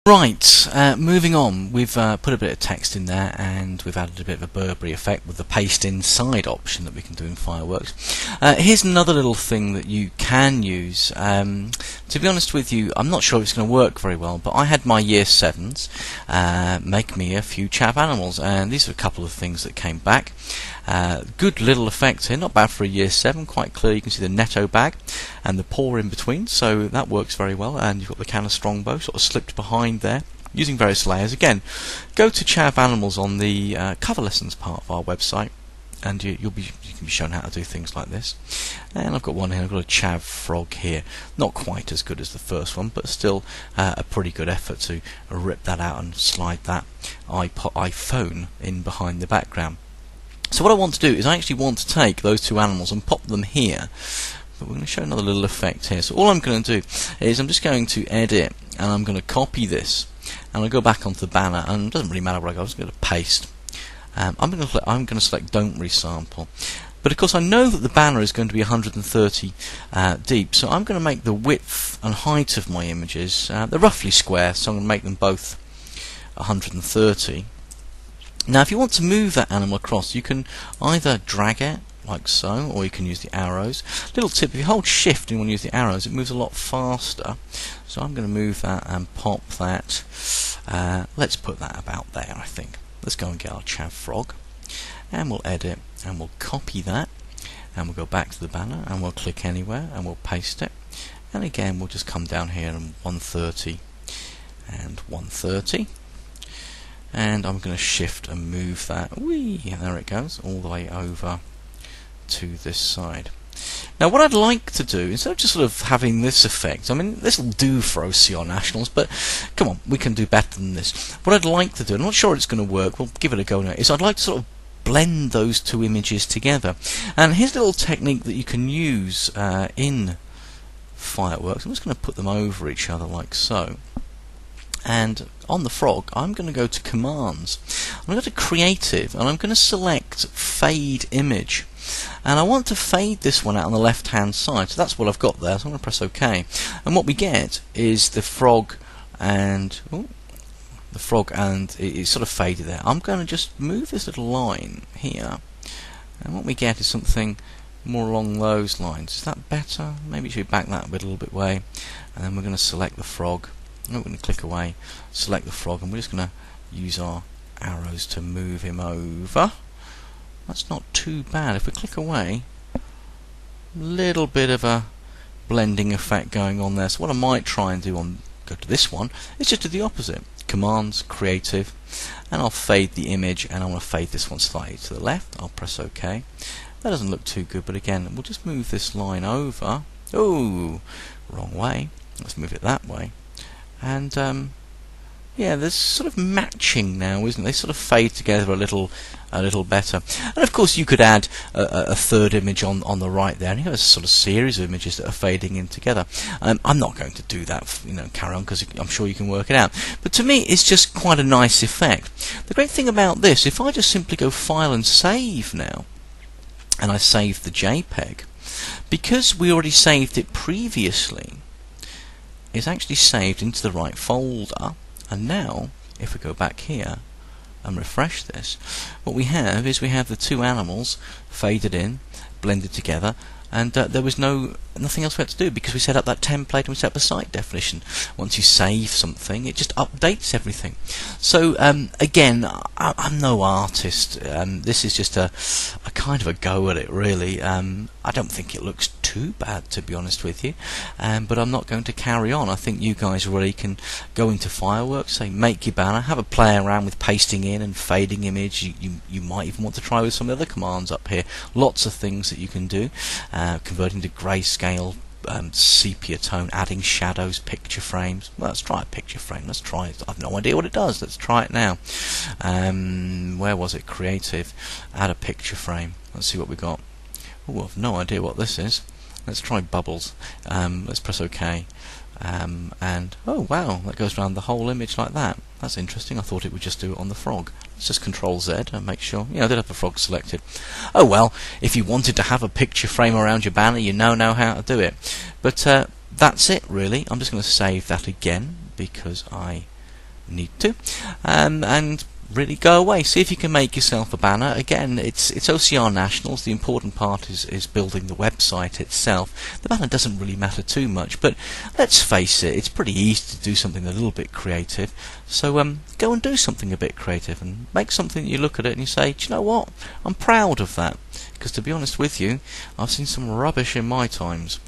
Right, moving on, we've put a bit of text in there and we've added a bit of a Burberry effect with the paste inside option that we can do in Fireworks. Here's another little thing that you can use. To be honest with you, I'm not sure if it's going to work very well, but I had my Year 7s make me a few chap animals, and these are a couple of things that came back. Good little effect here, not bad for a Year 7, quite clear. You can see the netto bag and the paw in between, so that works very well. And you've got the can of Strongbow sort of slipped behind there, using various layers. Again, go to Chav Animals on the cover lessons part of our website, and you can be shown how to do things like this. And I've got one here, I've got a Chav frog here, not quite as good as the first one, but still a pretty good effort to rip that out and slide that iPhone in behind the background. So what I want to do is I actually want to take those two animals and pop them here. But we're going to show another little effect here. So all I'm going to do is I'm just going to edit, and I'm going to copy this, and I'll go back onto the banner, and it doesn't really matter where I go, I'm just going to paste. I'm going to select don't resample. But of course I know that the banner is going to be 130 deep, so I'm going to make the width and height of my images, they're roughly square, so I'm going to make them both 130. Now if you want to move that animal across, you can either drag it like so, or you can use the arrows. Little tip, if you hold shift and you want to use the arrows, it moves a lot faster. So I'm going to move that and pop that. Let's put that about there, I think. Let's go and get our Chav frog, and we'll edit, and we'll copy that, and we'll go back to the banner, and we'll click anywhere, and we'll paste it. And again, we'll just come down here and 130 and 130. And I'm going to shift and move that, there it goes, all the way over to this side. Now what I'd like to do, instead of just sort of having this effect, I mean this will do for OCR Nationals, but come on, we can do better than this. What I'd like to do, I'm not sure it's going to work, we'll give it a go now, is I'd like to sort of blend those two images together. And here's a little technique that you can use in Fireworks. I'm just going to put them over each other like so. And on the frog, I'm going to go to Commands. I'm going to go to Creative, and I'm going to select Fade Image. And I want to fade this one out on the left hand side, so that's what I've got there, so I'm going to press OK. And what we get is the frog and it's sort of faded there. I'm going to just move this little line here, and what we get is something more along those lines. Is that better? Maybe it should back that a little bit way, and then we're going to select the frog. We're going to click away, select the frog, and we're just going to use our arrows to move him over. That's not too bad. If we click away, a little bit of a blending effect going on there. So what I might try and do go to this one is just do the opposite. Commands, Creative, and I'll fade the image, and I want to fade this one slightly to the left. I'll press OK. That doesn't look too good, but again, we'll just move this line over. Oh, wrong way. Let's move it that way. And yeah, there's sort of matching now, isn't it? They sort of fade together a little better. And of course, you could add a third image on the right there, and you have a sort of series of images that are fading in together. I'm not going to do that, carry on, because I'm sure you can work it out. But to me, it's just quite a nice effect. The great thing about this, if I just simply go File and Save now, and I save the JPEG, because we already saved it previously, it's actually saved into the right folder. And now, if we go back here and refresh this, what we have is we have the two animals faded in, blended together, and there was nothing else we had to do, because we set up that template and we set up a site definition. Once you save something, it just updates everything. So again, I'm no artist. This is just a kind of a go at it, really. I don't think it looks too bad, to be honest with you, but I'm not going to carry on. I think you guys really can go into Fireworks, say make your banner, have a play around with pasting in and fading image. You might even want to try with some of the other commands up here. Lots of things that you can do, converting to grayscale, sepia tone, adding shadows, picture frames. Well, let's try a picture frame. Let's try it. I've no idea what it does. Let's try it now. Where was it? Creative. Add a picture frame. Let's see what we got. Oh, I've no idea what this is. Let's try bubbles. Let's press OK. And oh wow, that goes around the whole image like that. That's interesting. I thought it would just do it on the frog. Let's just Control Z and make sure. I did have the frog selected. Oh well, if you wanted to have a picture frame around your banner, you know how to do it. But that's it really. I'm just going to save that again because I need to, and really go away. See if you can make yourself a banner. Again, it's OCR Nationals. The important part is building the website itself. The banner doesn't really matter too much, but let's face it, it's pretty easy to do something a little bit creative. So go and do something a bit creative and make something that you look at it and you say, do you know what? I'm proud of that. Because to be honest with you, I've seen some rubbish in my times.